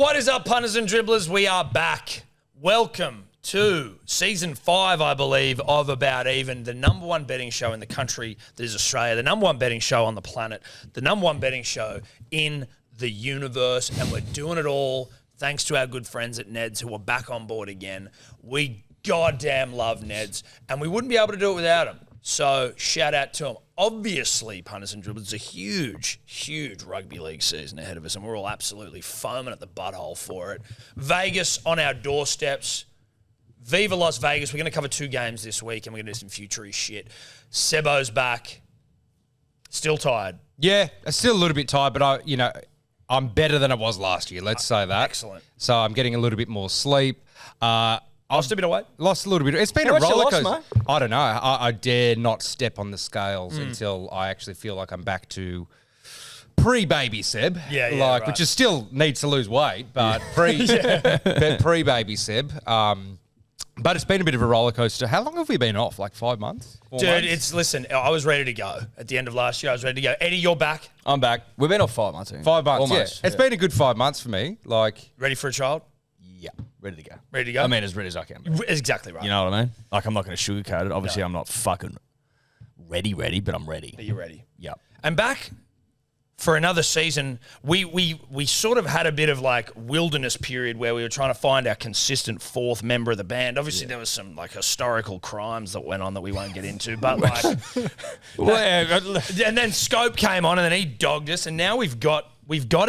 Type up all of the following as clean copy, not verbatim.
What is up, punters and dribblers? We are back. Welcome to season 5, I believe, of About Even, the number one betting show in the country that is Australia, the number one betting show on the planet, the number one betting show in the universe, and we're doing it all thanks to our good friends at Ned's who are back on board again. We goddamn love Ned's, and we wouldn't be able to do it without them. So shout out to them. Obviously, punters and dribblers, it's a huge, huge rugby league season ahead of us, and we're all absolutely foaming at the butthole for it. Vegas on our doorsteps. Viva Las Vegas. We're going to cover 2 games this week, and we're going to do some future-y shit. Sebo's back. Still tired. Yeah, I'm still a little bit tired, but I'm better than I was last year. Let's say that. Excellent. So I'm getting a little bit more sleep. Lost a bit of weight? Lost a little bit. It's been How a much you roller lost, coaster. mate? I don't know. I dare not step on the scales until I actually feel like I'm back to pre-baby Seb. Yeah, right. Which is still needs to lose weight, but pre-baby Seb. But it's been a bit of a roller coaster. How long have we been off? Like 5 months? 4 months? Listen, I was ready to go at the end of last year. I was ready to go. Eddie, you're back. I'm back. We've been off 5 months. I think. 5 months, Almost. yeah. It's been a good 5 months for me. Ready for a child? Yeah, ready to go. Ready to go? I mean, as ready as I can. Bro. Exactly right. You know what I mean? Like, I'm not going to sugarcoat it. Obviously, I'm not fucking ready, but I'm ready. Are you ready? Yep. And back for another season, we sort of had a bit of like wilderness period where we were trying to find our consistent 4th member of the band. Obviously, there was some like historical crimes that went on that we won't get into, but like, and then Scope came on and then he dogged us, and now we've got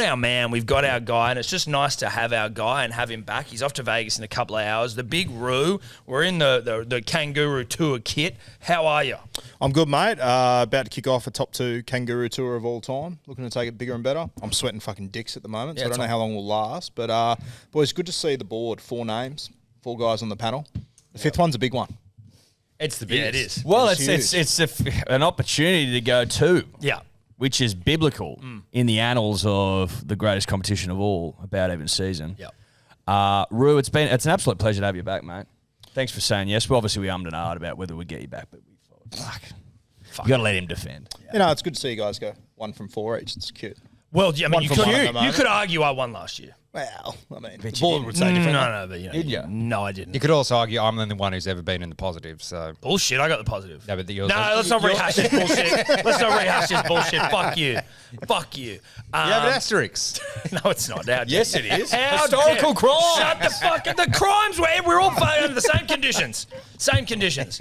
our man, we've got our guy, and it's just nice to have our guy and have him back. He's off to Vegas in a couple of hours. The Big Roo, we're in the Kangaroo Tour kit. How are you? I'm good, mate. About to kick off a top 2 Kangaroo Tour of all time. Looking to take it bigger and better. I'm sweating fucking dicks at the moment, so I don't know how long we'll last. But, boys, good to see the board. 4 names, 4 guys on the panel. The 5th one's a big one. It's the biggest. Yeah, it is. Well, It's it's an opportunity to go 2. Yeah. Which is biblical in the annals of the greatest competition of all, About Even season. Yep. Roo, it's an absolute pleasure to have you back, mate. Thanks for saying yes. Well, obviously we ummed and ahed about whether we'd get you back, but we thought, fuck. You got to let him defend. Yeah. It's good to see you guys go 1 from 4 each. It's cute. Well, I mean, you One could argue I won last year. Well, I mean, the you board would say different. No, but Did you? No, I didn't. You could also argue I'm the only one who's ever been in the positive, so... Bullshit, I got the positive. No, but yours No, let's not rehash this bullshit. Let's not rehash this bullshit. Fuck you. Fuck you. You have an asterisk. No, it's not. Yes, it is. How Historical dare- crime. Shut the fuck up. The crimes we're all playing under the same conditions. Same conditions.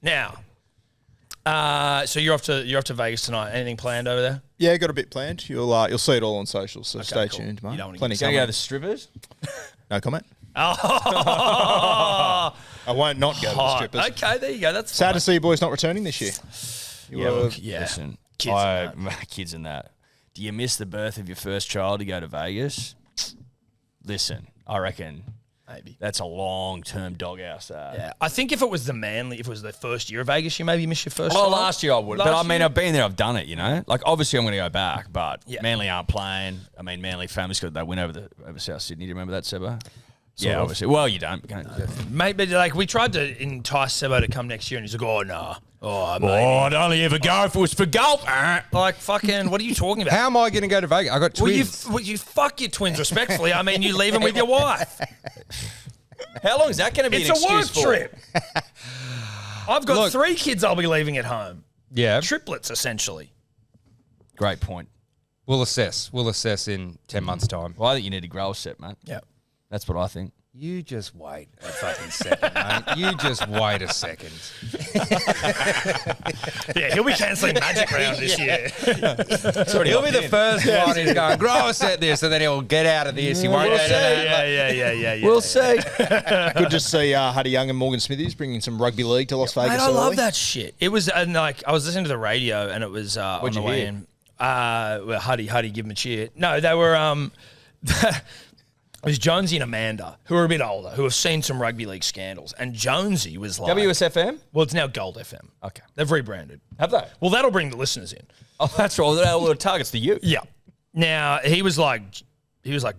Now, so you're off to Vegas tonight. Anything planned over there? Yeah, got a bit planned. You'll see it all on socials, so stay cool. tuned, mate. You don't wanna Plenty get- Going to go to coming. the strippers? No comment. Oh, I won't not go to the strippers. okay, there you go. That's Sad fine. to see you boys not returning this year. Yeah. Listen, Kids and kids and that. Do you miss the birth of your first child to go to Vegas? Listen, I reckon Maybe. that's a long-term doghouse. Yeah, I think if it was if it was the first year of Vegas, you maybe miss your first. Oh, child. last year I would. But I mean, I've been there, I've done it, you know? Like, obviously I'm going to go back, but Yeah. Manly aren't playing. I mean, Manly famous got that win over South Sydney. Do you remember that, Sebo? Yeah, obviously. Well, you don't. Maybe like we tried to entice Sebo to come next year, and he's like, "Oh no, oh maybe." I'd only ever go if it was for golf. Like fucking, what are you talking about? How am I going to go to Vegas? I got twins. Well, you fuck your twins respectfully. I mean, you leave them with your wife. How long is that going to be It's an a work excuse for? trip. I've got Look. 3 kids I'll be leaving at home. Yeah. Triplets, essentially. Great point. We'll assess. We'll assess in 10 months' time. Well, I think you need to grow a set, mate. Yeah. That's what I think. You just wait a fucking second, mate. You just wait a second. Yeah, he'll be cancelling Magic Round this year. He'll be the first one who's going, grow a set this, and then he'll get out of this. He won't go to that. Yeah. We'll see. Good to see Huddy Young and Morgan Smithies bringing some rugby league to Las Vegas. Mate, I love early. that shit. It was like I was listening to the radio and it was on What'd the you way hear? in. Well, Huddy, give him a cheer. No, they were it was Jonesy and Amanda, who are a bit older, who have seen some rugby league scandals. And Jonesy was like... WSFM? Well, it's now Gold FM. Okay. They've rebranded. Have they? Well, that'll bring the listeners in. Oh, that's right. Well, it targets the youth. Yeah. Now, he was like,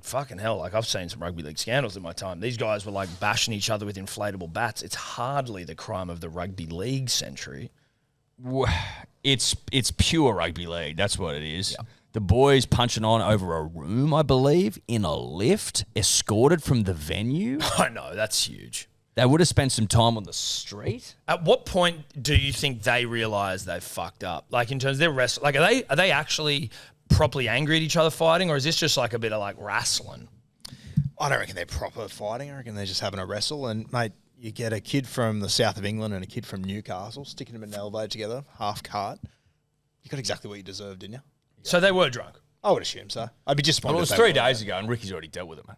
fucking hell, like, I've seen some rugby league scandals in my time. These guys were, like, bashing each other with inflatable bats. It's hardly the crime of the rugby league century. It's pure rugby league. That's what it is. The boys punching on over a room, I believe, in a lift, escorted from the venue. I know, that's huge. They would have spent some time on the street. At what point do you think they realise they've fucked up? Like in terms of their wrestling, like are they actually properly angry at each other fighting, or is this just like a bit of like wrestling? I don't reckon they're proper fighting. I reckon they're just having a wrestle. And, mate, you get a kid from the south of England and a kid from Newcastle, sticking them in an elevator together, half cart. You got exactly what you deserved, didn't you? So they were drunk. I would assume so. I'd be disappointed. Well, it was if they 3 weren't. days ago, and Ricky's already dealt with it, man.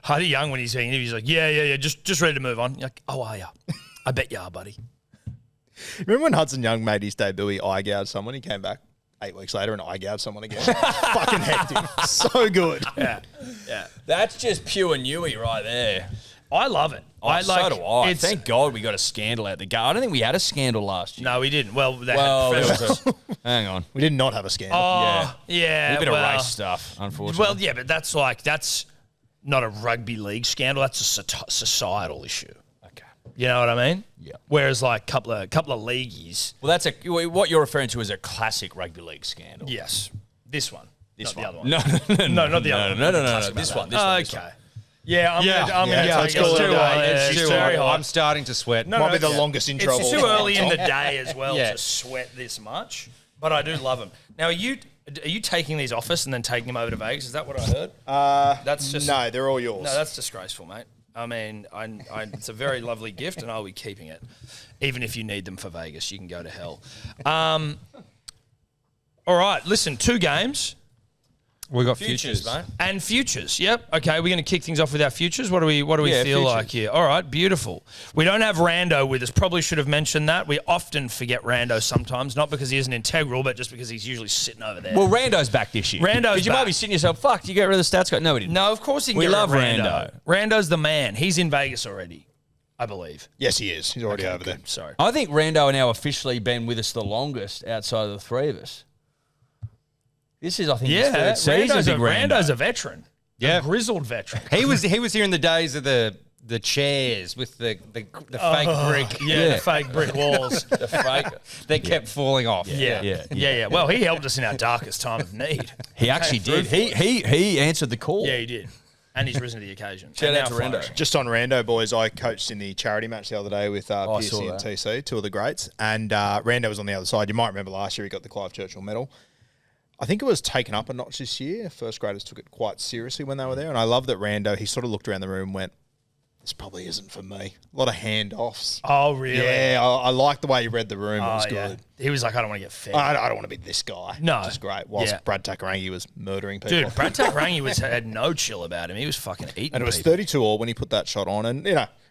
Hardy Young, when he's saying he's like, yeah, just ready to move on. You're like, oh, are ya? I bet you are, buddy. Remember when Hudson Young made his debut, he eye-gouged someone, he came back 8 weeks later and eye-gouged someone again. Fucking hectic. So good. Yeah. That's just pure Newey right there. I love it. So do I. Thank God we got a scandal out the gate. I don't think we had a scandal last year. No, we didn't. Well, they Well, had there was hang on. We did not have a scandal. Oh, yeah. A bit of race stuff, unfortunately. Well, yeah, but that's not a rugby league scandal. That's a societal issue. Okay. You know what I mean? Yeah. Whereas like couple of leagueies. Well, that's what you're referring to as a classic rugby league scandal. Yes. This one. This not one. The other one. No, not the other one. No. This one. Okay. Yeah, I'm gonna let's take call it it a day. It's It's too very hot. I'm starting to sweat. Might be the longest intro. It's of too all early time, in the Tom. day as well Yeah. to sweat this much, but I do love them. Now, are you taking these off us and then taking them over to Vegas? Is that what I heard? That's just No, they're all yours. no, that's disgraceful, mate. I mean, it's a very lovely gift, and I'll be keeping it. Even if you need them for Vegas, you can go to hell. All right, listen, 2 games. We got futures, mate. And futures, yep. Okay, we're going to kick things off with our futures. What do we Yeah, feel futures. like here? All right, beautiful. We don't have Rando with us. Probably should have mentioned that. We often forget Rando sometimes, not because he isn't integral, but just because he's usually sitting over there. Well, Rando's back this year. Rando's 'Cause you might back. be sitting yourself, fuck, you get rid of the stats guy? No, we didn't. No, of course he can We get rid love of Rando. Rando. Rando's the man. He's in Vegas already, I believe. Yes, he is. He's already over there. Sorry. I think Rando and now officially been with us the longest outside of the 3 of us. This is, I think, his 3rd season. Rando's a veteran. Yeah. A grizzled veteran. He was here in the days of the chairs with the fake brick. Yeah, the fake brick walls. The fake. They kept falling off. Yeah. Well, he helped us in our darkest time of need. He actually did. He answered the call. Yeah, he did. And he's risen to the occasion. Shout And out now to Rando. flourishing. Just on Rando, boys, I coached in the charity match the other day with I Piercy saw and that. TC, 2 of the greats. And Rando was on the other side. You might remember last year he got the Clive Churchill medal. I think it was taken up a notch this year. First graders took it quite seriously when they were there. And I love that Rando, he sort of looked around the room and went, this probably isn't for me. A lot of handoffs. Oh, really? Yeah, I like the way he read the room. It was yeah. good. He was like, I don't want to get fed. I don't want to be this guy. No. Which is great. Whilst Yeah. Brad Takarangi was murdering people. Dude, Brad Takarangi had no chill about him. He was fucking eating And it was people. 32-all when he put that shot on. And,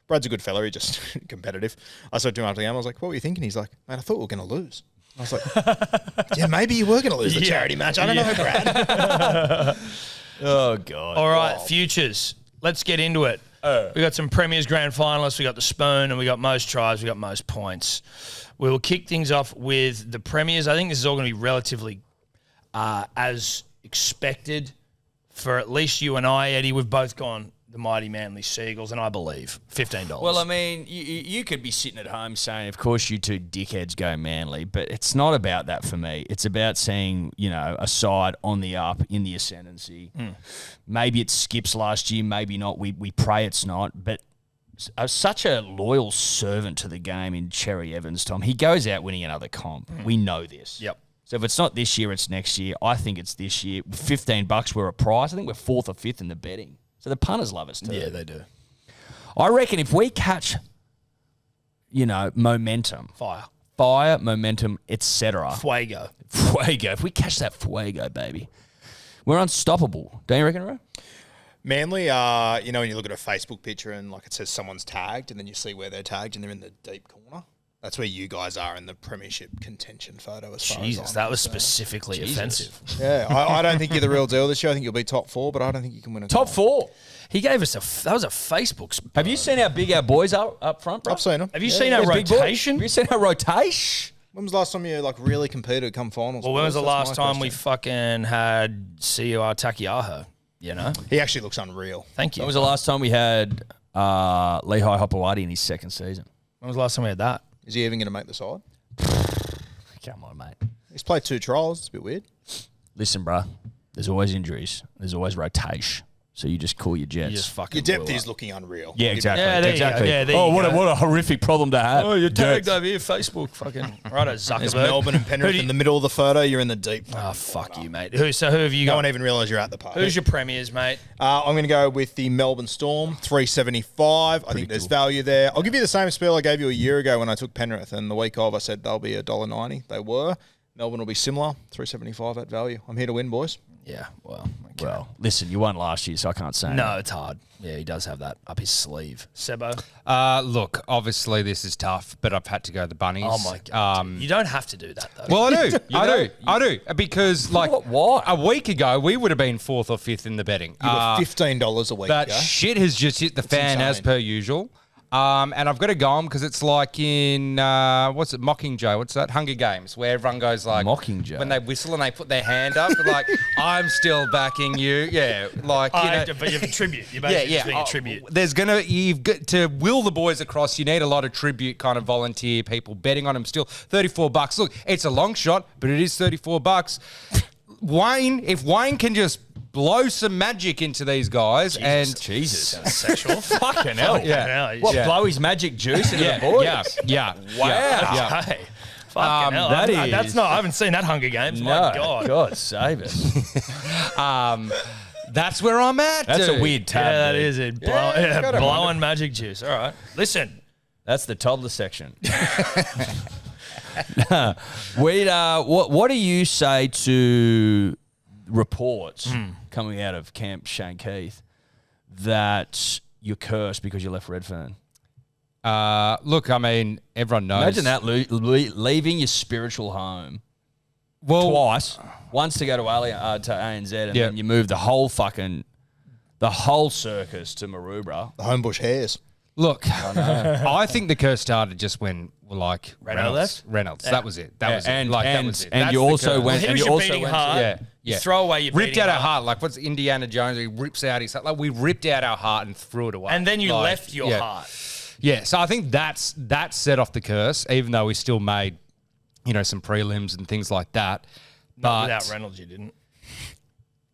Brad's a good fella. He just competitive. I said to him after the game, I was like, what were you thinking? He's like, mate, I thought we were going to lose. I was like, yeah, maybe you were going to lose the charity match. I don't know, Brad. Oh, God. All right, futures. Let's get into it. We got some Premiers Grand Finalists. We got the spoon, and we got most tries. We got most points. We will kick things off with the Premiers. I think this is all going to be relatively as expected for at least you and I, Eddie. We've both gone the mighty Manly Seagulls, and I believe $15. Well, I mean, you could be sitting at home saying, of course you 2 dickheads go Manly, but it's not about that for me. It's about seeing, a side on the up, in the ascendancy. Maybe it skips last year, maybe not. We pray it's not, but such a loyal servant to the game in Cherry Evans, Tom. He goes out winning another comp. We know this. Yep. So if it's not this year, it's next year. I think it's this year. $15 we're a prize. I think we're 4th or 5th in the betting. So the punters love us too. Yeah, they do. I reckon if we catch, momentum, fire, momentum, etc. Fuego. Fuego. If we catch that fuego, baby, we're unstoppable. Don't you reckon, Ro? Manly, when you look at a Facebook picture and like it says someone's tagged and then you see where they're tagged and they're in the deep corner. That's where you guys are in the premiership contention photo as far Jesus, as that was specifically offensive. Yeah, I don't think you're the real deal this year. I think you'll be top 4, but I don't think you can win a Top comp. 4. He gave us that was a Facebook. Have you seen how big our boys are up front, bro? I've seen them. Have you seen our They're big boys. rotation? Have you seen our rotation? When was the last time you really competed come finals? Well, when was the That's last my time we question. fucking had CUR Takiaho? He actually looks unreal. Thank you. When was the last time we had Lehigh Hopewadi in his 2nd season? When was the last time we had that? Is he even going to make the side? Come on, mate. He's played 2 trials. It's a bit weird. Listen, bruh, there's always injuries. There's always rotation. So you just call your Jets. You just fucking Your depth blew is up. looking unreal. Yeah, exactly. Yeah, there you go. exactly. Yeah, there oh, you what go. a horrific problem to have. Oh, you're tagged Jets. over here, Facebook. Fucking righto, Zuckerberg. There's Melbourne and Penrith in the middle of the photo. You're in the deep. Oh, fuck you, mate. Who have you No got? one even realise you're at the park. Who's your premiers, mate? I'm going to go with the Melbourne Storm, 375. I think there's value there. I'll give you the same spiel I gave you a year ago when I took Penrith, and the week of I said they'll be $1.90. They were. Melbourne will be similar, 375 at value. I'm here to win, boys. Yeah, well, okay. Well, listen, you won last year, so I can't say. No, it's hard. Yeah, he does have that up his sleeve. Sebo? Look, obviously this is tough, but I've had to go the Bunnies. Oh, my God. You don't have to do that, though. Well, I do. Because, like, What? a week ago, we would have been 4th or 5th in the betting. You were $15 a week But ago. shit has just hit the fan as insane. per usual. And I've got to go on because it's like in, what's it, Mockingjay? What's that? Hunger Games, where everyone goes like... Mockingjay? When they whistle and they put their hand up, they're like, I'm still backing you. Yeah, like, you know... But you have a tribute. You're basically just being a tribute. You've got to will the boys across. You need a lot of tribute kind of volunteer people betting on them still. $34. Look, it's a long shot, but it is $34. If Wayne can just blow some magic into these guys Jesus. Sexual. Fucking hell. Yeah. What, Yeah. blow his magic juice into the boys? Yeah. Wow. Yeah. Hey. Fucking hell. that That's is- not. I haven't seen that Hunger Games. My God. God save us. That's where I'm at. That's dude. a weird tab. Yeah, that dude. is it. gotta Blowing magic juice. All right. Listen. That's the toddler section. What do you say to reports coming out of Camp Shane Keith that you're cursed because you left Redfern? Look, I mean, everyone knows. Imagine that leaving your spiritual home Well, twice. Once to go to ANZ, and Yeah. then you move the whole circus to Maroubra. The Homebush Hares. look, I think the curse started just when, like, Reynolds left? Reynolds. That was it. That was it. and- Like, that and- was it. and That's you the also curse. went- Here's and you your also beating went- heart. Yeah. You throw away your ripped beating out our heart. heart. Like, what's Indiana Jones? He rips out his... Like, we ripped out our heart and threw it away. And then you Like, left your yeah. heart. Yeah, so I think that set off the curse, even though we still made, some prelims and things like that. But Without Reynolds, you didn't.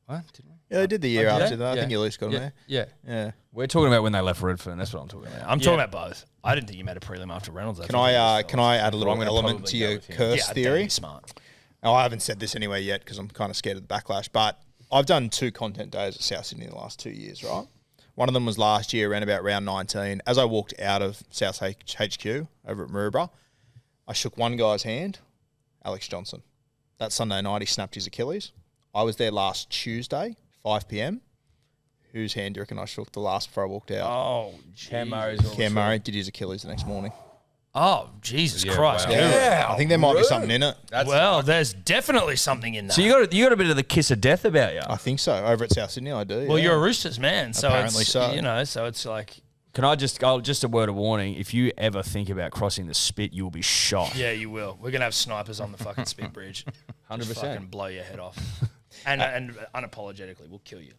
What? Did we? Yeah, they did the year did after they? that. I Yeah. think you at least got them Yeah. there. Yeah. We're talking about when they left Redfern. That's what I'm talking about. I'm talking about both. I didn't think you made a prelim after Reynolds. Can I add a little I'm gonna element probably to go your with him. curse theory? Smart. Oh, I haven't said this anywhere yet because I'm kind of scared of the backlash. But I've done 2 content days at South Sydney in the last 2 years, right? One of them was last year, around about round 19. As I walked out of South HQ over at Maroubra, I shook one guy's hand, Alex Johnson. That Sunday night, he snapped his Achilles. I was there last Tuesday, 5 p.m. Whose hand do you reckon I shook the last before I walked out? Oh, Cam Murray's Cam Murray did his Achilles the next morning. Oh, Jesus Yeah, Christ. wow. Yeah. I think there might be something in it. Well, there's definitely something in that. So you got a bit of the kiss of death about you. I think so. Over at South Sydney, I do. well, yeah. you're a Roosters man, so Apparently it's so. so it's like, Can I just a word of warning? If you ever think about crossing the spit, you'll be shot. yeah, you will. We're gonna have snipers on the fucking spit bridge. 100%. Just fucking blow your head off, and unapologetically, we'll kill you.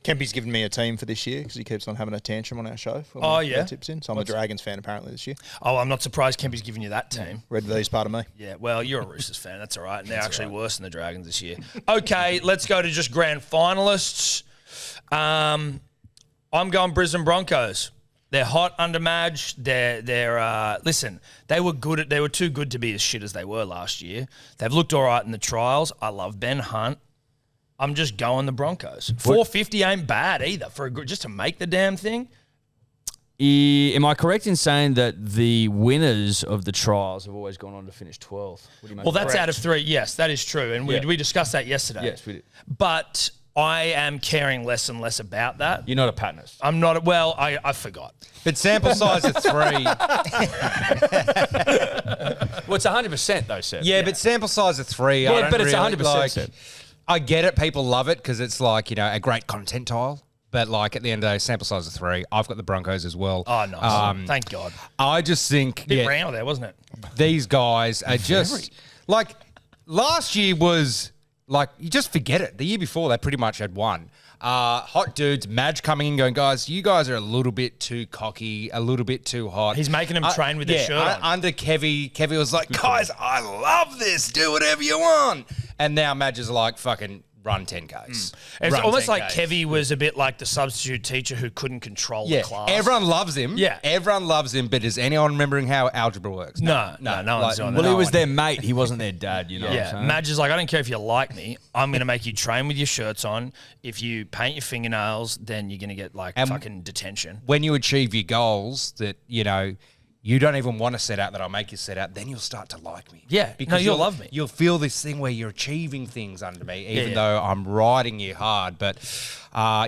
Kempy's given me a team for this year because he keeps on having a tantrum on our show. When Oh, we yeah? put tips in. So I'm a Dragons fan apparently this year. Oh, I'm not surprised Kempy's giving you that team. Red V's part of me. Yeah, well, you're a Roosters fan. That's all right. And they're actually worse than the Dragons this year. Okay, let's go to just grand finalists. I'm going Brisbane Broncos. They're hot under Madge. Listen, they were too good to be as shit as they were last year. They've looked all right in the trials. I love Ben Hunt. I'm just going the Broncos. 450 ain't bad either just to make the damn thing. Am I correct in saying that the winners of the trials have always gone on to finish 12th? Well, that's out of 3. Yes, that is true. And we discussed that yesterday. Yes, we did. But I am caring less and less about that. You're not a Pattonist. I'm not. Well, I forgot. But sample size of 3. Well, it's 100% though, Seth. Yeah, but sample size of 3. Yeah, I don't but it's really, 100%, like, Seth. I get it. People love it because it's like, a great content tile. But like at the end of the day, sample size of 3. I've got the Broncos as well. Oh, nice. Thank God. I just think Bit round there, wasn't it? these guys are just like last year was like you just forget it. The year before they pretty much had won. Hot dudes, Madge coming in going, guys, you guys are a little bit too cocky, a little bit too hot. He's making them train with their shirt on. Under Kevy was like, guys, I love this. Do whatever you want. And now Madge is like, fucking run 10Ks. It's Run almost like 10Ks. Kevy was a bit like the substitute teacher who couldn't control the Yeah, class. everyone loves him. Yeah. Everyone loves him, but is anyone remembering how algebra works? No one's like, doing Well, that. he was their mate. He wasn't their dad, you know what I'm Yeah, saying? Madge is like, I don't care if you like me. I'm going to make you train with your shirts on. If you paint your fingernails, then you're going to get like fucking detention. When you achieve your goals that, you know, you don't even want to set out that I'll make you set out, then you'll start to like me. Yeah, no, you'll love me. You'll feel this thing where you're achieving things under me, even yeah. though I'm riding you hard. But,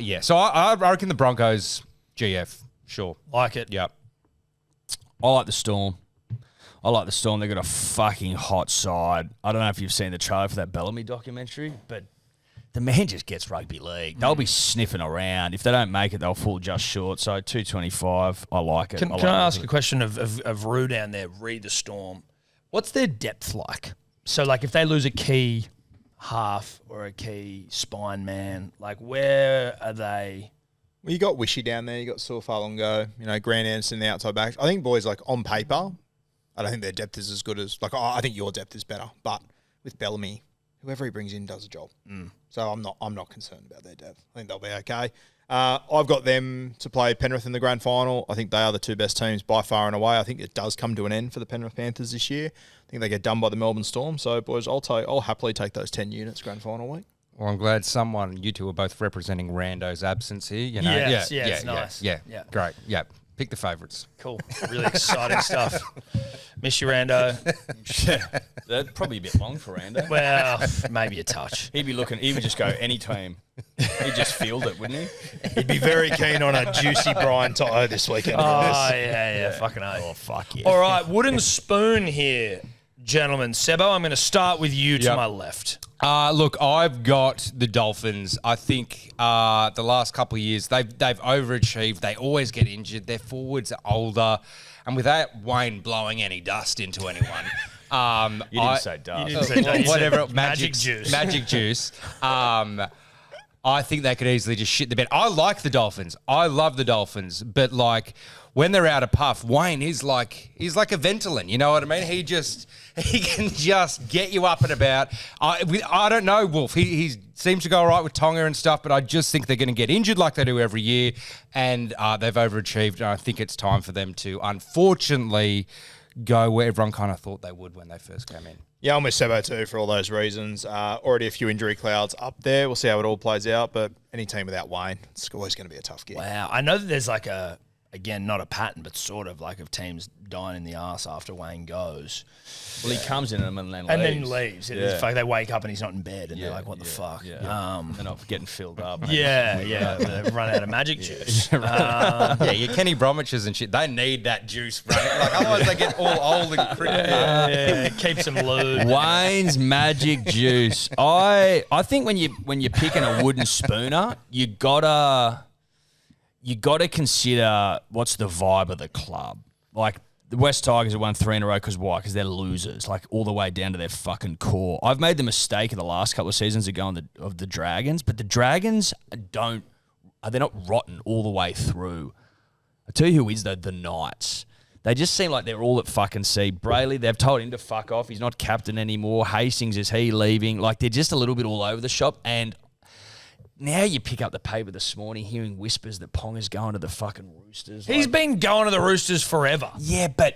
yeah. So I reckon the Broncos, GF, sure. Like it. Yep. I like the Storm. They've got a fucking hot side. I don't know if you've seen the trailer for that Bellamy documentary, but the man just gets rugby league. They'll be sniffing around. If they don't make it, they'll fall just short. So 225, I like it. Can I ask a question of Rue down there, read the Storm? What's their depth like? So, like, if they lose a key half or a key spine man, like, where are they? Well, you got Wishy down there. You got Suafalongo. You know, Grant Anderson, the outside back. I think boys like on paper, I don't think their depth is as good as like. I think your depth is better, but with Bellamy, whoever he brings in does a job. So I'm not concerned about their depth. I think they'll be okay. I've got them to play Penrith in the grand final. I think they are the two best teams by far and away. I think it does come to an end for the Penrith Panthers this year. I think they get done by the Melbourne Storm. So boys, I'll happily take those 10 units grand final week. Well, I'm glad you two are both representing Rando's absence here. You know? Yes, yeah, it's nice. Yeah, Yeah. great. Yeah, pick the favourites. Cool. Really exciting stuff. Miss you, Rando. That'd probably be a bit long for Rando. Well, maybe a touch. He would just go any team. He'd just field it, wouldn't he? He'd be very keen on a juicy Brian Toto this weekend. Oh, yeah, fucking A. Oh, fuck yeah. All right, wooden spoon here, gentlemen. Sebo, I'm going to start with you to Yep. my left. Look, I've got the Dolphins. I think the last couple of years they've overachieved. They always get injured. Their forwards are older, and without Wayne blowing any dust into anyone, You didn't say dust. You didn't say that. You whatever said magic juice. Magic juice. I think they could easily just shit the bed. I like the Dolphins. I love the Dolphins, but like when they're out of puff, Wayne is like he's like a Ventolin. You know what I mean? He can just get you up and about. I don't know, Wolf. He seems to go all right with Tonga and stuff, but I just think they're going to get injured like they do every year, and they've overachieved. And I think it's time for them to, unfortunately, go where everyone kind of thought they would when they first came in. Yeah, I'm with Sebo too for all those reasons. Already a few injury clouds up there. We'll see how it all plays out, but any team without Wayne, it's always going to be a tough game. Wow. I know that there's like again, not a pattern, but sort of like of teams dying in the arse after Wayne goes. Well, he comes in and then leaves. It's like they wake up and he's not in bed and they're like, what the fuck? Yeah. They're not getting filled up. Yeah. They run out of magic juice. Yeah, your Kenny Bromwiches and shit, they need that juice, bro. Like, otherwise they get all old and cricket. Yeah, keeps them loose. Wayne's magic juice. I think when you're picking a wooden spooner, you gotta consider what's the vibe of the club. Like the West Tigers have won 3 in a row because why? Because they're losers, like all the way down to their fucking core. I've made the mistake in the last couple of seasons of going of the Dragons, but the Dragons they're not rotten all the way through. I tell you who is though, the Knights. They just seem like they're all at fucking sea. Brayley, they've told him to fuck off. He's not captain anymore. Hastings, is he leaving? Like they're just a little bit all over the shop. And now you pick up the paper this morning hearing whispers that Ponga's going to the fucking Roosters. He's been going to the Roosters forever. Yeah, but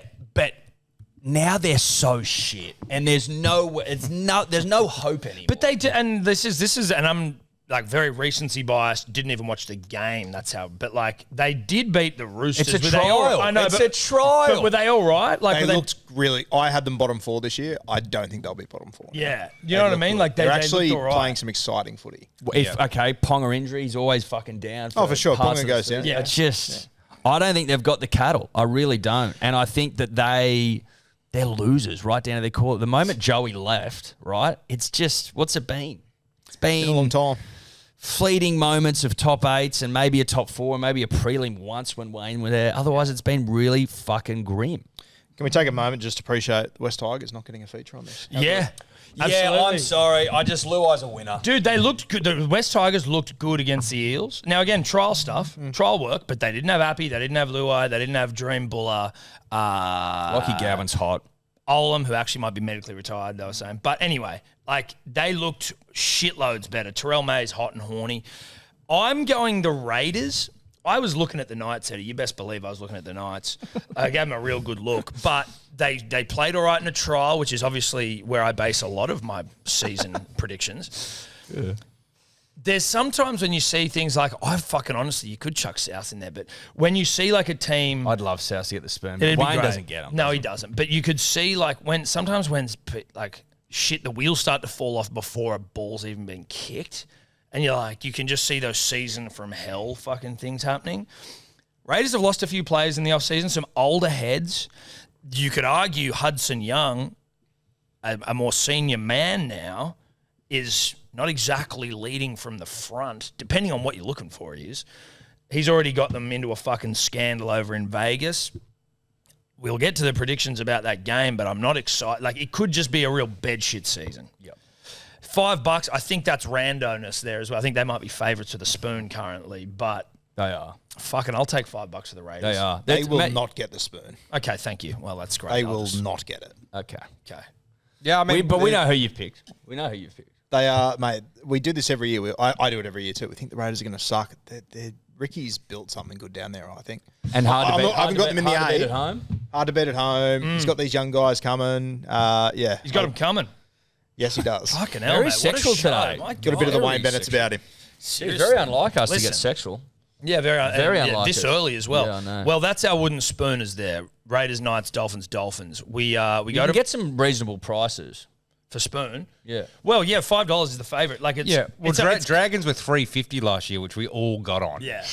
now they're so shit, and there's no hope anymore. But they do, and this is, and I'm like very recency biased. Didn't even watch the game. That's how. But like they did beat the Roosters. It's a Were they all- trial. I know, It's but, a trial. But were they all right? Like They were looked really. I had them bottom 4 this year. I don't think they'll be bottom 4. Yeah, you know what I look mean. good. Like they're they actually looked all right. playing some exciting footy. Okay, Ponga injury, he's always fucking down. Oh, for sure. parts Ponga of the goes season. down. Yeah. It's just, I don't think they've got the cattle. I really don't. And I think that they're losers right down to their core. The moment Joey left, right, it's just, what's it been? It's Been a long time. fleeting moments of top 8s and maybe a top 4 and maybe a prelim once when Wayne was there. Otherwise, it's been really fucking grim. Can we take a moment just to appreciate the West Tigers not getting a feature on this? Yeah. Yeah, Absolutely. I'm sorry. I just Luai's a winner. Dude, they looked good. The West Tigers looked good against the Eels. Now, again, trial stuff, trial work, but they didn't have Appy, they didn't have Luai, they didn't have Dream Buller. Lockie Gavin's hot. Olam, who actually might be medically retired, they were saying. But anyway, like, they looked shitloads better. Terrell May's hot and horny. I'm going the Raiders. I was looking at the Knights, Eddie. You best believe I was looking at the Knights. I gave them a real good look. But they played all right in a trial, which is obviously where I base a lot of my season predictions. Yeah. There's sometimes when you see things like, honestly, you could chuck South in there, but when you see like a team... I'd love South to get the spoon, but Wayne doesn't get them. No, he doesn't. But you could see like when like shit, the wheels start to fall off before a ball's even been kicked, and you're like, you can just see those season from hell fucking things happening. Raiders have lost a few players in the offseason, some older heads. You could argue Hudson Young, a more senior man now, is not exactly leading from the front, depending on what you're looking for he is. He's already got them into a fucking scandal over in Vegas. We'll get to the predictions about that game, but I'm not excited. Like, it could just be a real bedshit season. Yep. $5, I think that's randomness there as well. I think they might be favourites for the spoon currently, but... They are. Fucking, I'll take $5 for the Raiders. They are. They will not get the spoon. Okay, thank you. Well, that's great. They will not get it. Okay. Yeah, I mean... we know who you've picked. We know who you've picked. They are, mate. We do this every year. I do it every year too. We think the Raiders are going to suck. Ricky's built something good down there, I think. And hard to beat. I haven't got them in the eight eight. At home. Hard to beat at home. He's got these young guys coming. Yeah, He's got them coming. Yes, he does. Fucking hell, Very mate. sexual what a show. today. My Got a bit God. of the Wayne Bennett's about him. It's very unlike us to Listen. get sexual. Yeah, very unlike this us. early as well. Yeah, I know. Well, that's our wooden spooners there. Raiders, Knights, Dolphins. We You go can to get some reasonable prices. for spoon. Yeah. Well, yeah, $5 is the favourite. Like it's Yeah, well, it's Dragons were $3.50 last year, which we all got on. yeah,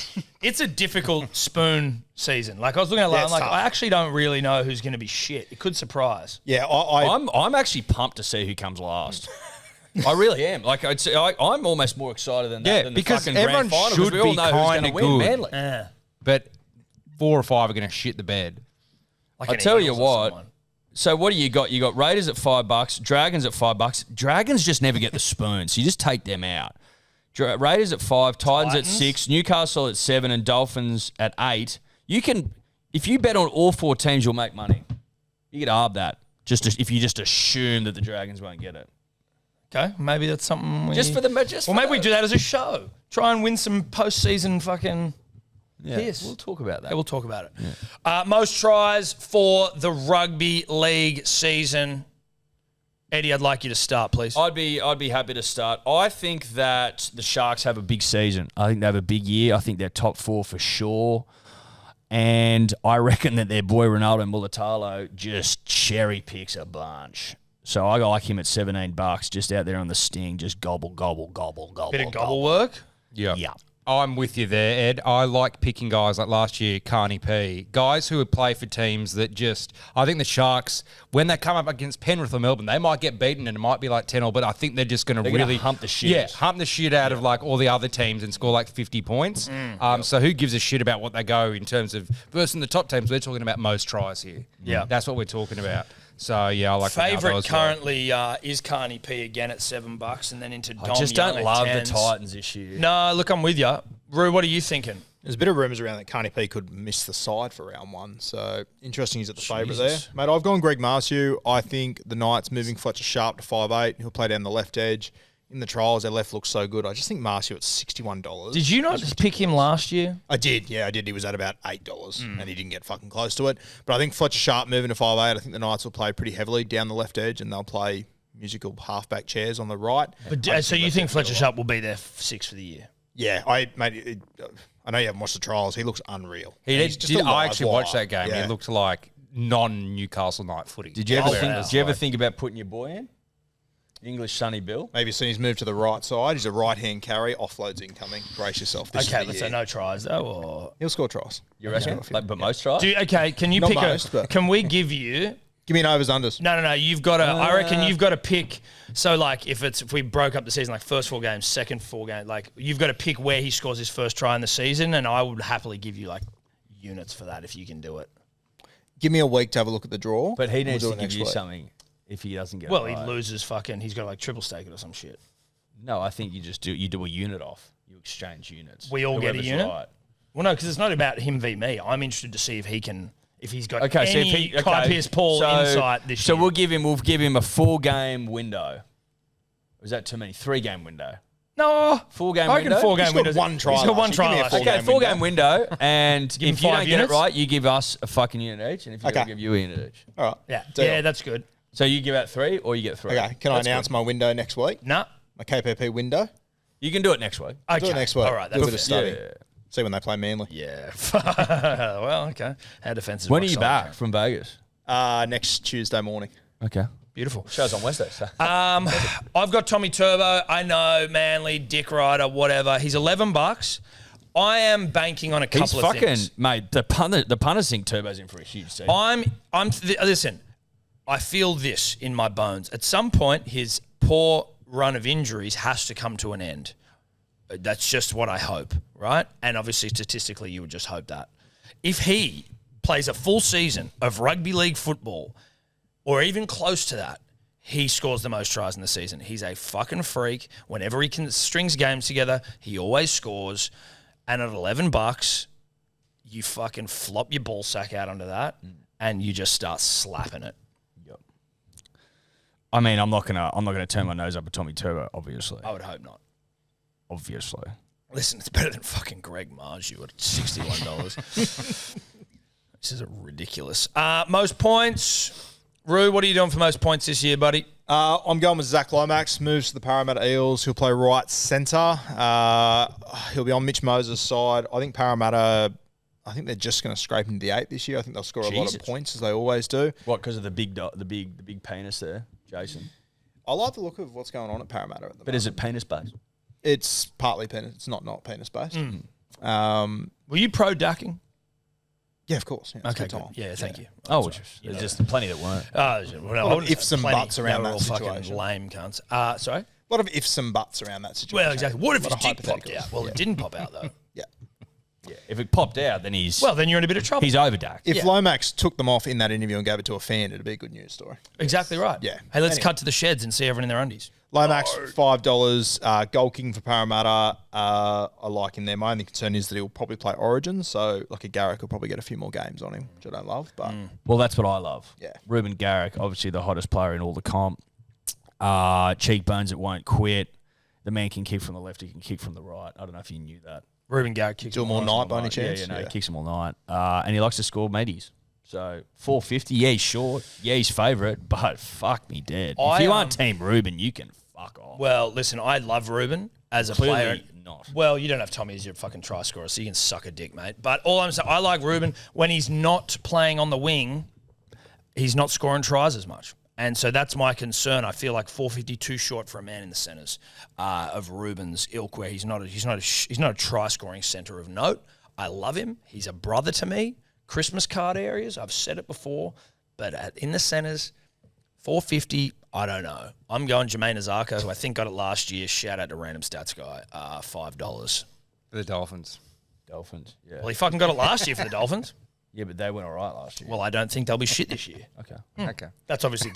it's a difficult spoon season. Like I was looking at, I'm it's like, tough. I actually don't really know who's going to be shit. It could surprise. Yeah, I'm actually pumped to see who comes last. I really am. Like I'm almost more excited than that. Yeah, than because the fucking everyone grand final, should we all be know who's going to kinda win. good. Manly. Yeah. But 4 or 5 are going to shit the bed. Like I an tell you Eagles or what. someone. So what do you got? You got Raiders at $5, Dragons at $5. Dragons just never get the spoon, so you just take them out. Raiders at 5, Titans at 6, Newcastle at 7, and Dolphins at 8. You can, if you bet on all 4 teams, you'll make money. You get arb that. If you just assume that the Dragons won't get it. Okay, maybe that's something we... Well, maybe we do that as a show. Try and win some postseason fucking... Yeah, Yes. we'll talk about that. Yeah, we'll talk about it. Yeah. Most tries for the rugby league season. Eddie, I'd like you to start, please. I'd be happy to start. I think that the Sharks have a big season. I think they have a big year. I think they're top 4 for sure. And I reckon that their boy Ronaldo Mulatalo just cherry picks a bunch. So I like him at $17, just out there on the sting, just gobble, gobble, gobble, gobble. Bit of gobble work. Yeah. Yeah. I'm with you there, Ed. I like picking guys like last year, Carney P. Guys who would play for teams that just... I think the Sharks, when they come up against Penrith or Melbourne, they might get beaten and it might be like 10-0, but I think they're just going to really... hump the shit. Yeah, hump the shit out of like all the other teams and score like 50 points. So who gives a shit about what they go in terms of... Versus the top teams, we're talking about most tries here. Yeah. That's what we're talking about. So, yeah, I like Favourite Ronaldo as well. currently is Carney P again at $7, and then into Dom I just Young don't at love 10s. the Titans this year. No, look, I'm with you. Rue, what are you thinking? There's a bit of rumours around that Carney P could miss the side for round 1. So interesting he's at the favourite there. Jesus. Mate, I've gone Greg Marciu. I think the Knights moving Fletcher Sharp to 5'8". He'll play down the left edge. In the trials, their left looks so good. I just think Marciu at $61. Did you not pick him last year? I did, yeah, I did. He was at about $8, and he didn't get fucking close to it. But I think Fletcher Sharp moving to 5'8", I think the Knights will play pretty heavily down the left edge, and they'll play musical halfback chairs on the right. But so you think Fletcher Sharp will be there 6 for the year? Yeah, I know you haven't watched the trials. He looks unreal. He He's did, just a I live actually wire. watched that game. Yeah. He looked like non-Newcastle night footy. Did you ever wow. think about putting your boy in? English Sonny Bill? Maybe as soon as he's moved to the right side, he's a right-hand carry, offloads incoming. Brace yourself. This Okay, is the let's year. say no tries though. Or He'll score tries. You reckon? Like, but most tries? can you Not pick most, but- Can we give you? Give me an overs-unders. No. You've got to. I reckon you've got to pick. So like, if we broke up the season, like first 4 games, second 4 games, like you've got to pick where he scores his first try in the season, and I would happily give you like units for that if you can do it. Give me a week to have a look at the draw. But he and we'll needs do to it give next you week. something if he doesn't get Well, it he right. loses fucking. He's got to like triple stake it or some shit. No, I think you do a unit off. You exchange units. We all get a Whoever's unit? right. Well, no, because it's not about him v me. I'm interested to see if if he's got any Kai Pearce-Paul insight this year. So we'll give him a 4-game window. Or is that too many? 3-game window. No. 4-game I reckon window? 4-game window. One try. He's got one try. Okay, 4-game window. And Give him if you 5 don't get it units? right, you give us a fucking unit each. And if you don't, give you a unit each. All right. Yeah. Deal. Yeah, that's good. So you give out 3 or you get 3. Okay. Can I announce my window next week? Nah. My KPP window? You can do it next week. Okay. Do it next week. All right. Do a That's bit of study. Yeah. See when they play Manly. Yeah. Well, okay. Our defense is When are rock you solid, back okay. from Vegas? Next Tuesday morning. Okay. Beautiful. Show's on Wednesday. So. I've got Tommy Turbo. I know, Manly, Dick Ryder, whatever. He's $11. I am banking on a couple of things. Mate, the punters think Turbo's in for a huge season. Listen, I feel this in my bones. At some point, his poor run of injuries has to come to an end. That's just what I hope, right? And obviously, statistically, you would just hope that. If he plays a full season of rugby league football, or even close to that, he scores the most tries in the season. He's a fucking freak. Whenever he strings games together, he always scores. And at $11, you fucking flop your ball sack out onto that, and you just start slapping it. Yep. I mean, I'm not gonna turn my nose up at Tommy Turbo, obviously. I would hope not. Obviously. Listen, it's better than fucking Greg Marju at $61. This is ridiculous. Most points. Rue, what are you doing for most points this year, buddy? I'm going with Zach Lomax. Moves to the Parramatta Eels. He'll play right centre. He'll be on Mitch Moses' side. I think Parramatta, they're just going to scrape into the 8 this year. I think they'll score a lot of points, as they always do. What, because of the big penis there, Jason? I like the look of what's going on at Parramatta at the moment. But is it penis-based? It's partly penis. It's not penis-based. Were you pro-ducking? Yeah, of course. Yeah, Okay, good good. time. Yeah, thank you. Oh, there's just plenty that weren't. Well, ifs and buts around they were that all situation. fucking lame cunts. Sorry? A lot of ifs and buts around that situation. Well, exactly. What if A his lot of dick popped hypotheticals. out? Well, it didn't pop out, though. Yeah. Yeah. If it popped out, then he's Well, then you're in a bit of trouble. he's overducked. If Lomax took them off in that interview and gave it to a fan, it'd be a good news story. Exactly right. Yeah. Hey, let's Anyway. cut to the sheds and see everyone in their undies. Lomax, $5. Goal kicking for Parramatta. I like him there. My only concern is that he'll probably play Origin, so like a Garrick will probably get a few more games on him, which I don't love. But Well, that's what I love. Yeah. Ruben Garrick, obviously the hottest player in all the comp. Cheekbones that won't quit. The man can kick from the left, he can kick from the right. I don't know if you knew that. Ruben Garrick kicked do them all night by any chance? He kicks them all night. And he likes to score meaties. So, 450, yeah, he's short. Yeah, he's favourite, but fuck me dead. If you aren't Team Ruben, you can fuck off. Well, listen, I love Ruben as a Clearly player. not. Well, you don't have Tommy as your fucking try scorer, so you can suck a dick, mate. But all I'm saying, I like Ruben when he's not playing on the wing. He's not scoring tries as much, and so that's my concern. I feel like 450 too short for a man in the centres of Ruben's ilk, where he's not a try scoring centre of note. I love him. He's a brother to me. Christmas card areas, I've said it before, but in the centres, 450. I don't know. I'm going Jermaine Azarko, who I think got it last year. Shout out to Random Stats Guy. $5. For the Dolphins. Dolphins, yeah. Well, he fucking got it last year for the Dolphins. Yeah, but they went all right last year. Well, I don't think they'll be shit this year. Okay. Okay. That's obviously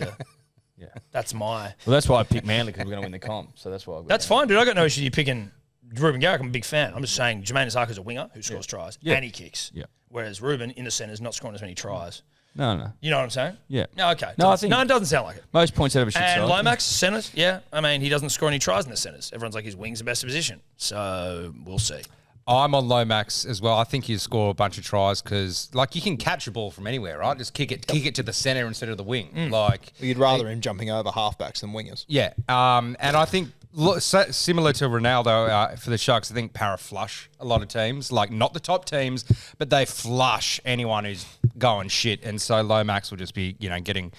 Yeah. that's my. Well, that's why I picked Manly, because we're going to win the comp. So that's why I got That's Manly. fine, dude. I got no issue you picking Ruben Garrick. I'm a big fan. I'm just saying Jermaine Azarko's a winger who scores tries and he kicks. Yeah. Whereas Ruben in the centre is not scoring as many tries. No. You know what I'm saying? Yeah. No, okay. No, I think- it doesn't sound like it. Most points out of a shit And side. Lomax, centres, yeah. I mean, he doesn't score any tries in the centres. Everyone's like his wing's the best position. So we'll see. I'm on Lomax as well. I think he'll score a bunch of tries because, like, you can catch a ball from anywhere, right? Just kick it to the centre instead of the wing. Like, you'd rather him jumping over halfbacks than wingers. yeah. And I think similar to Ronaldo for the Sharks, I think Para flush a lot of teams, like not the top teams, but they flush anyone who's going shit. And so Lomax will just be, getting,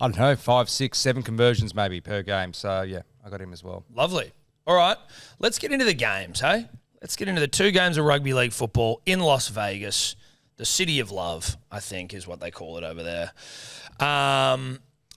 I don't know, 5, 6, 7 conversions maybe per game. So yeah, I got him as well. Lovely. All right. Let's get into the games, hey? Let's get into the 2 games of rugby league football in Las Vegas. The City of Love, I think, is what they call it over there.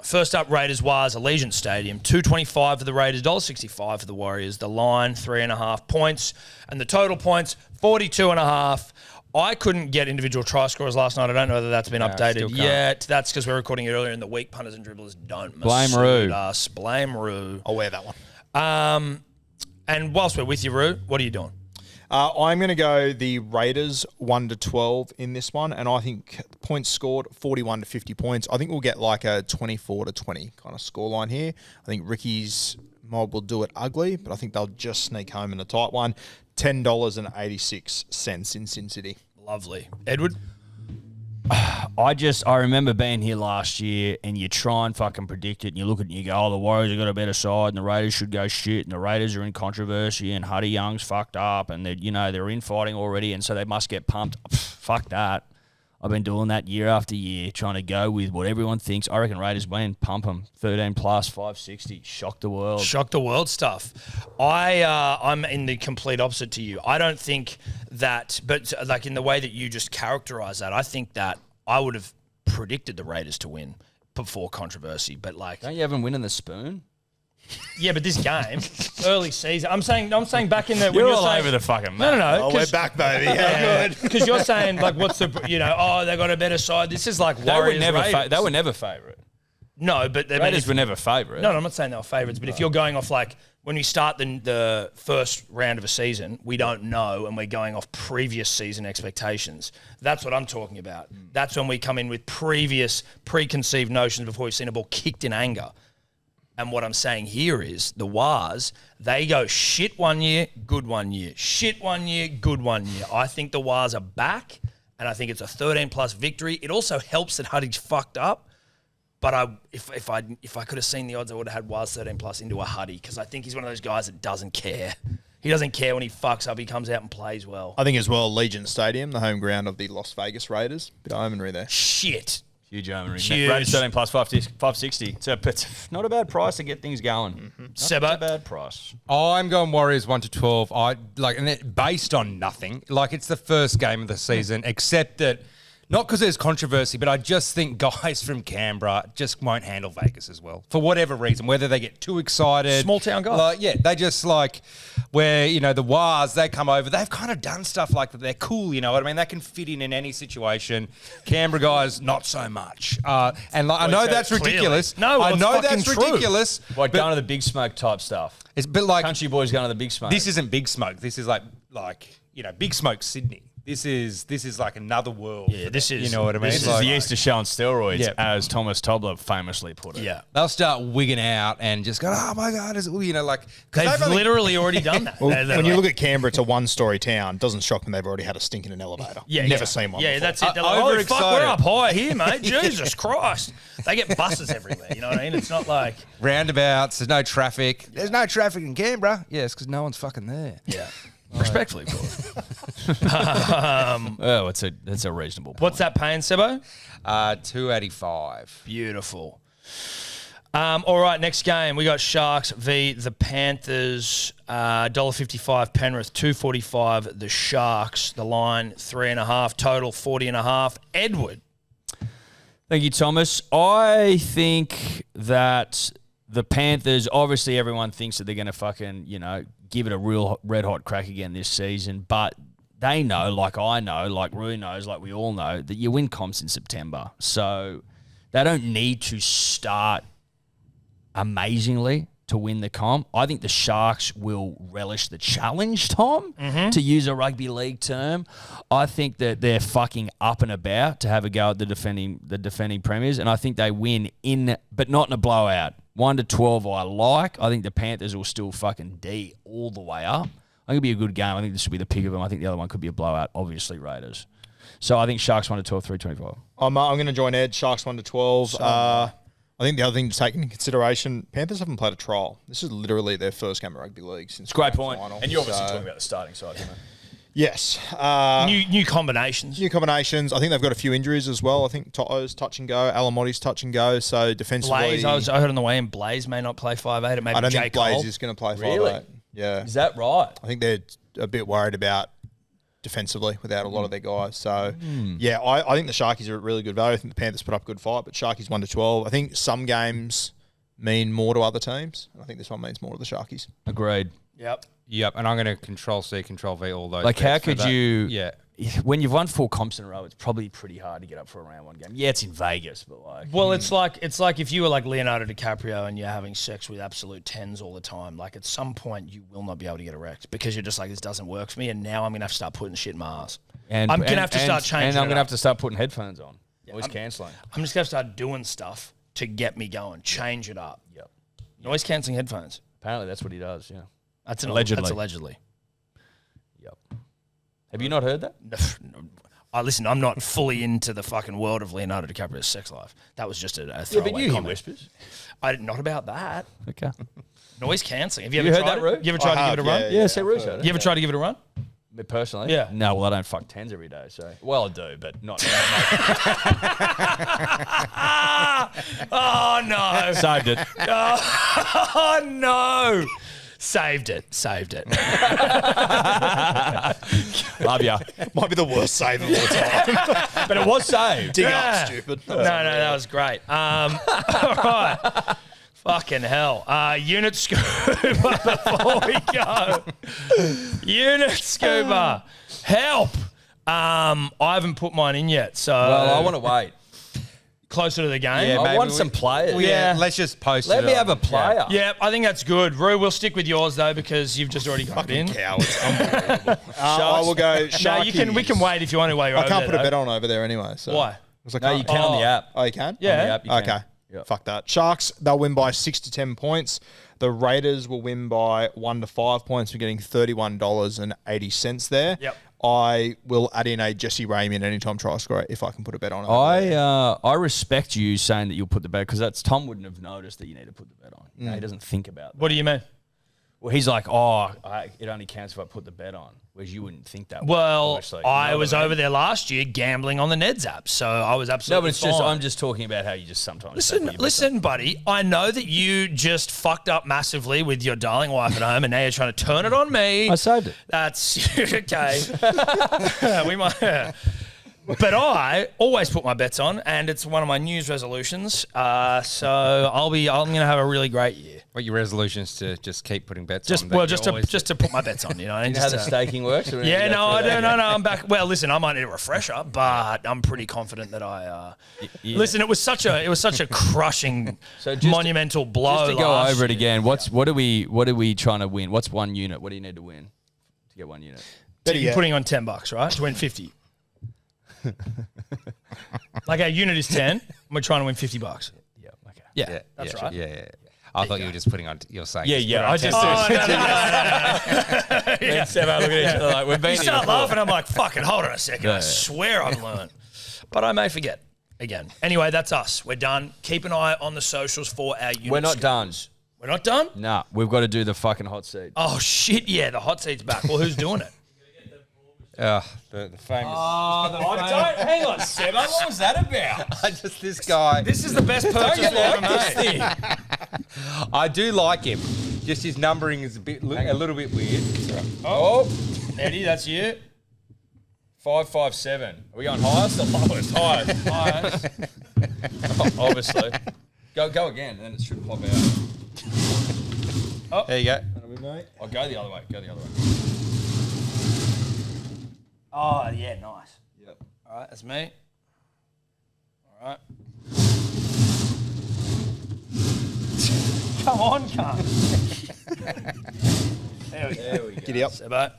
First up, Raiders Wars, Allegiant Stadium. $2.25 for the Raiders, $1.65 for the Warriors. The line, 3.5 points. And the total points, 42.5. I couldn't get individual try scores last night. I don't know whether that's been updated still can't. yet. That's because we're recording it earlier in the week. Punters and dribblers don't Blame mislead Roo. us. Blame Roo. I'll wear that one. And whilst we're with you, Roo, what are you doing? I'm going to go the Raiders 1-12 in this one, and I think points scored 41 to 50 points. I think we'll get like a 24 to 20 kind of scoreline here. I think Ricky's mob will do it ugly, but I think they'll just sneak home in a tight one. $10.86 in Sin City. Lovely. Edward? I remember being here last year, and you try and fucking predict it, and you look at it and you go, oh, the Warriors have got a better side, and the Raiders should go shit, and the Raiders are in controversy, and Huddy Young's fucked up, and they're infighting already, and so they must get pumped. Fuck that. I've been doing that year after year, trying to go with what everyone thinks. I reckon Raiders win, pump them, 13 plus, 560, shock the world. Shock the world stuff. I'm in the complete opposite to you. I don't think that, but like in the way that you just characterize that, I think that I would have predicted the Raiders to win before controversy. But like, don't you have them winning the spoon? Yeah, but this game, early season. I'm saying back in the. You're all over the fucking map. No. Oh, we're back, baby. Yeah, good. Because you're saying like, what's the they got a better side. This is like Warriors. They were never favourite. No, but the Raiders were never favourite. No, I'm not saying they were favourites. But if you're going off like when we start the first round of a season, we don't know, and we're going off previous season expectations. That's what I'm talking about. That's when we come in with preconceived notions before we've seen a ball kicked in anger. And what I'm saying here is the Wars, they go shit one year, good one year. Shit one year, good one year. I think the Wars are back, and I think it's a 13-plus victory. It also helps that Huddy's fucked up. But if I could have seen the odds, I would have had Wars 13-plus into a Huddy, because I think he's one of those guys that doesn't care. He doesn't care when he fucks up. He comes out and plays well. I think as well, Legion Stadium, the home ground of the Las Vegas Raiders. Bit of omenry there. Shit. Huge omen. Huge. Raiders 13 plus 560. It's not a bad price to get things going. Sebo? Not a bad price. I'm going Warriors 1-12. And it based on nothing. Like, it's the first game of the season, except that not because there's controversy, but I just think guys from Canberra just won't handle Vegas as well for whatever reason. Whether they get too excited, Small town guys. They just like where the Wars, they come over. They've kind of done stuff like that. They're cool, you know what I mean? They can fit in any situation. Canberra guys, not so much. And I know that's ridiculous. No, I it's know fucking that's true. ridiculous. Like going to the Big Smoke type stuff. But like Country boys going to the Big Smoke. this isn't Big Smoke. This is like Big Smoke Sydney. This is like another world. Yeah, this is. You know what I mean? This is Like, the Easter show on steroids, Yeah. as Thomas Tobler famously put it. Yeah. they'll start wigging out and just go, oh my God, like 'cause They've literally already done that. Well, They're when you like- look at Canberra, it's a one-story town. Doesn't shock me they've already had a stink in an elevator. Never seen one Yeah, before. that's it. They're like, oh, fuck, we're overexcited. up high here, mate. Jesus Christ. They get buses everywhere, you know what I mean? It's not like... roundabouts, there's no traffic. There's no traffic in Canberra. Yes, because no one's fucking there. Yeah. Respectfully, of course. Oh, that's a reasonable point. What's that paying, Sebo? 285. Beautiful. All right, next game. We got Sharks v. the Panthers. $1.55 Penrith, $2.45 the Sharks. The line, 3.5. Total, 40.5. Edward. Thank you, Thomas. I think that the Panthers, obviously everyone thinks that they're going to fucking, give it a real red-hot crack again this season, but they know, like I know, like Rui knows, like we all know, that you win comps in September. So they don't need to start amazingly to win the comp. I think the Sharks will relish the challenge, Tom, to use a rugby league term. I think that they're fucking up and about to have a go at the defending premiers, and I think they win but not in a blowout. 1-12 I like. I think the Panthers will still fucking D all the way up. I think it'll be a good game. I think this will be the pick of them. I think the other one could be a blowout, obviously Raiders. So I think Sharks 1-12, 3.25. I'm going to join Ed. Sharks 1-12. I think the other thing to take into consideration, Panthers haven't played a trial. This is literally their first game of rugby league since Great grand point. final. And you're obviously So, talking about the starting side, isn't it? Yes. New combinations. New combinations. I think they've got a few injuries as well. I think To'o's touch and go, Alamotti's touch and go. So defensively, Blaze, I heard on the way in, Blaze may not play 5'8". It may I be don't J. think Blaze Cole. is going to play 5'8". Really? Yeah. Is that right? I think they're a bit worried about defensively without a lot of their guys. So, yeah, I think the Sharkies are a really good value. I think the Panthers put up a good fight, but Sharkies 1-12. I think some games mean more to other teams. I think this one means more to the Sharkies. Agreed. Yep. Yep, and I'm going to Control-C, Control-V all those. Like, how bets for could that. you... Yeah. when you've won 4 comps in a row, it's probably pretty hard to get up for a round one game. Yeah, it's in Vegas, but like, Well, it's like if you were like Leonardo DiCaprio and you're having sex with absolute tens all the time. Like at some point, you will not be able to get erect because you're just like, this doesn't work for me, and now I'm gonna have to start putting shit in my ass. and I'm gonna have to start changing. and I'm it gonna up. have to start putting headphones on. Always cancelling. I'm just gonna start doing stuff to get me going, change it up. Yep. Noise cancelling headphones. Apparently, that's what he does. Yeah. That's Allegedly. That's allegedly. Yep. Have you not heard that? Listen, I'm not fully into the fucking world of Leonardo DiCaprio's sex life. That was just a throwaway but you hear comment. whispers. Not about that. Okay. Noise cancelling. Have you You ever heard tried that, Roo? it? You ever tried to give it a run? Yeah, say Bruce heard it. You ever tried to give it a run? Me personally? Yeah. No, well, I don't fuck tens every day, so. Well, I do, but not. Oh, no. Saved it. Oh, no. Saved it. Love ya. Might be the worst save of all time. But it was saved. Dig Yeah. up, stupid. No, that was great. All right. Fucking hell. Unit scuba before we go. Unit scuba. Help. I haven't put mine in yet, so Well, I want to wait. closer to the game. Yeah, I maybe want we- some players. Well, yeah, let's just post Let it me on- have a player. Yeah, I think that's good. Roo, we'll stick with yours though because you've just already got it in. Cowards. Unbelievable. I will go. No, you can. We can wait if you want to. While you're I over can't there, put a though. bet on over there anyway. So. Why? 'Cause I No, can't. you can on the app. Oh, you can? Yeah. On the app, you can. Okay. Yep. Fuck that. Sharks, they'll win by 6 to 10 points. The Raiders will win by 1 to 5 points. We're getting $31.80 there. Yep. I will add in a Jesse Raymond anytime try scorer if I can put a bet on it. I respect you saying that you'll put the bet because that's Tom wouldn't have noticed that you need to put the bet on. No, he doesn't think about that. What do you mean? Well, he's like, it only counts if I put the bet on, whereas you wouldn't think that. Well, obviously. I You know was what mean? over there last year gambling on the Neds app, so I was No, absolutely but it's just fine. I'm just talking about how you just sometimes take what you bet Listen, buddy. I know that you just fucked up massively with your darling wife at home, and now you're trying to turn it on me. I saved it. That's okay. We might. But I always put my bets on, and it's one of my New Year's resolutions. So I'm going to have a really great year. What your resolution is to just keep putting bets Just on? well, just to put my bets on, you know. And You know how just the to- staking works? Or yeah, anything no, go I through don't. that? No, I'm back. Well, listen, I might need a refresher, but I'm pretty confident that I. Yeah. Listen, it was such a crushing, So just- monumental blow. Just to go last over it year. again, what are we trying to win? What's one unit? What do you need to win to get one unit? Better You're yet. putting on $10, right? To win 50. Like our unit is 10, and we're trying to win $50. Yeah. Okay. Yeah, that's right. Yeah. I thought you were just putting on. You're saying. Yeah, just yeah. put I on just 10. Me and Sebo looking at each other like we've been You here start before. laughing, I'm like, fucking hold on a second. Yeah. I swear I've learned. But I may forget again. Anyway, that's us. We're done. Keep an eye on the socials for our unit. We're not done. We're not done? Nah, we've got to do the fucking hot seat. Oh, shit, yeah. The hot seat's back. Well, who's doing it? The famous. Hang on, Sebo. What was that about? Just this guy. This is the best purchase we've ever made. I do like him. Just his numbering is a little bit weird. Oh, Eddie, that's you. 557. Are we on highest or lowest? Highest. Highest. Obviously. Go again, and then it should pop out. There you go. I'll go the other way. Go the other way. Oh, yeah, nice. Yep. All right, that's me. All right. Come on, cunt. There we go. Giddy up. Sebo.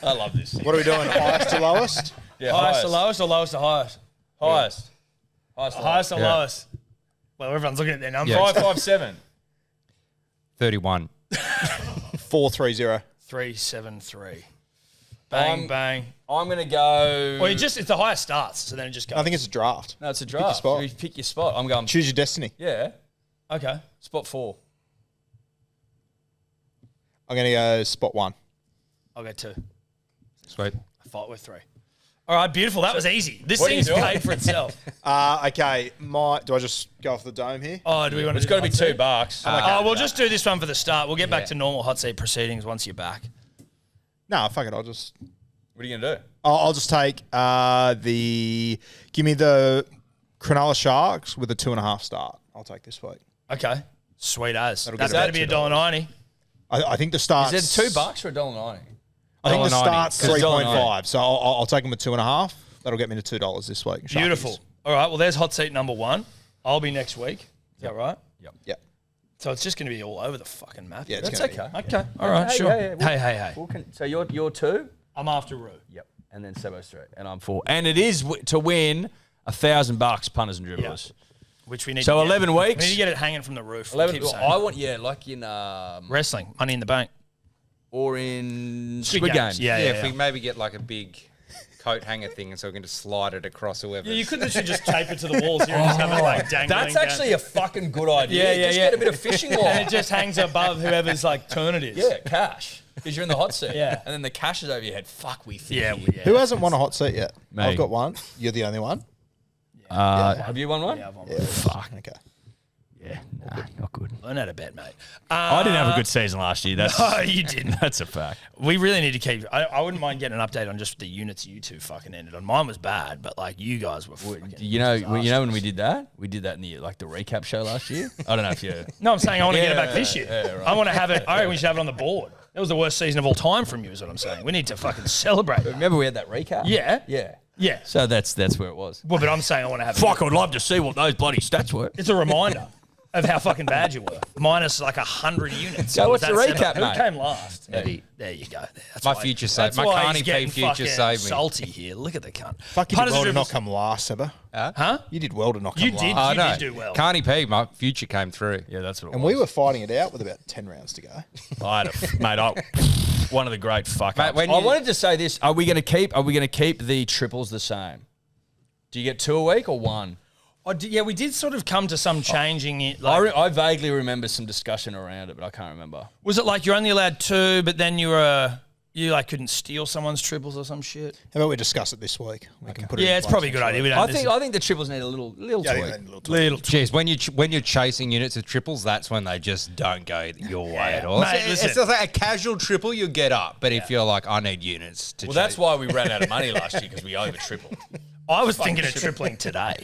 I love this. What are we doing? Highest to lowest? Yeah, Highest to lowest or lowest to highest? Highest. Highest. Highest to Yeah. lowest. Well, everyone's looking at their numbers. Yeah. 557. 31. 430. 373. Bang, bang. I'm going to go. Well, it's the highest starts, so then it just goes. I think it's a draft. No, it's a draft. spot. You pick your spot. I'm going. Choose your destiny. Yeah. Okay. Spot 4. I'm going to go spot 1. I'll go 2. Sweet. I fight with 3. All right, beautiful. That was easy. This what are you thing's doing? paid for itself. Okay. Do I just go off the dome here? Oh, do we want to It's got to be $2. Oh, we'll just do this one for the start. We'll get back to normal hot seat proceedings once you're back. No, fuck it. I'll just. What are you going to do? I'll just take give me the Cronulla Sharks with a 2.5 start. I'll take this week. Okay. Sweet as. That'll That's get got to be about $1.90. I think the start. Is it $2 or $1.90? I think the start's $1.90. 3.5, so I'll take them at 2.5. That'll get me to $2 this week. Beautiful. Sharkies. All right, well, there's hot seat number 1. I'll be next week. Is that right? Yep. So it's just going to be all over the fucking map. Yeah, it's That's gonna be. okay. Okay. All right. Hey, Sure. yeah, yeah. Hey. So you're 2? I'm after Roo. Yep. And then Sebo's 3. And I'm 4. And it is to win $1,000 punters and dribblers. Which we need. So to get. 11 weeks. We need to get it hanging from the roof. 11. Keep saying. I want like in Wrestling, Money in the Bank. or in Squid Games. Yeah. If we maybe get like a big coat hanger thing, and so we can just slide it across whoever. Yeah, you could literally just tape it to the walls here and just have it like dangling. That's down. actually a fucking good idea. Yeah. Just get a bit of fishing And wire. it just hangs above whoever's like turn it is. Yeah, cash. Because you're in the hot seat. Yeah. And then the cash is over your head. Fuck, we think. Yeah. Who hasn't won a hot seat yet? Me. I've got one. You're the only one. Have you won one? Yeah, I've won. Fuck. Okay. Yeah, nah, not good. Learn how to bet, mate. I didn't have a good season last year. That's No, you didn't. That's a fact. We really need to keep. I wouldn't mind getting an update on just the units you two fucking ended on. Mine was bad, but like you guys were. Fucking You know when we did that? We did that in the recap show last year. I don't know if you. No, I'm saying I want to get it Yeah, back this year. yeah, right. I want to have it. I reckon we should have it on the board. That was the worst season of all time from you, is what I'm saying. We need to fucking celebrate. Remember we had that recap? Yeah. Yeah. Yeah. So that's where it was. Well, but I'm saying I want to have. Fuck, I'd love to see what those bloody stats were. It's a reminder of how fucking bad you were. Minus like 100 units. So what's That the set recap, up. mate? Who came last? There you go. That's My why- future that's saved- my why Carney he's P getting future fucking saved me. salty here. Look at the cunt. Fuck, you did Punters well and to not dribblers- come last, Seba. Huh? You did well to not come You last. did. Oh, You no. did do well. Carney P, my future came through. Yeah, that's what it And was. we were fighting it out with about 10 rounds to go. I had one of the great fuck Mate, ups. when I you- wanted to say this. Are we going to keep the triples the same? Do you get 2 a week or 1? Yeah, we did sort of come to some changing it. Like, I vaguely remember some discussion around it, but I can't remember. was it like you're only allowed 2, but then you like couldn't steal someone's triples or some shit? How about we discuss it this week? We can put it Yeah, in it's place probably a good next idea. week. We don't I think the triples need a little Yeah, I tweak. think they need a little tweak. little. Jeez, when you're chasing units of triples, that's when they just don't go your way at all. Mate, it's listen. like a casual triple, you get up. But if you're like, I need units to Well, chase. that's why we ran out of money last year because we over tripled. I was thinking of tripling today.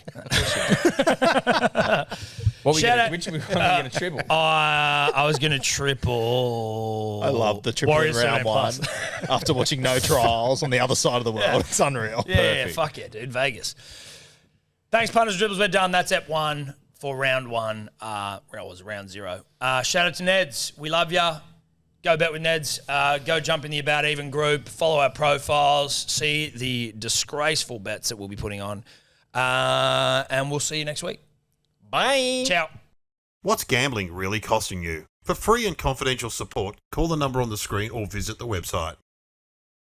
What we Shout gonna, out- which one were we going to triple? I was going to triple. I love the triple Warriors in round 17 one plus. after watching no trials on the other side of the world. It's unreal. Yeah, fuck yeah, dude. Vegas. Thanks, punters, dribbles. We're done. That's Ep 1 for round 1. Well, it was round 0. Shout out to Neds. We love ya. Go bet with Neds. Go jump in the About Even group. Follow our profiles. See the disgraceful bets that we'll be putting on. And we'll see you next week. Bye. Ciao. What's gambling really costing you? For free and confidential support, call the number on the screen or visit the website.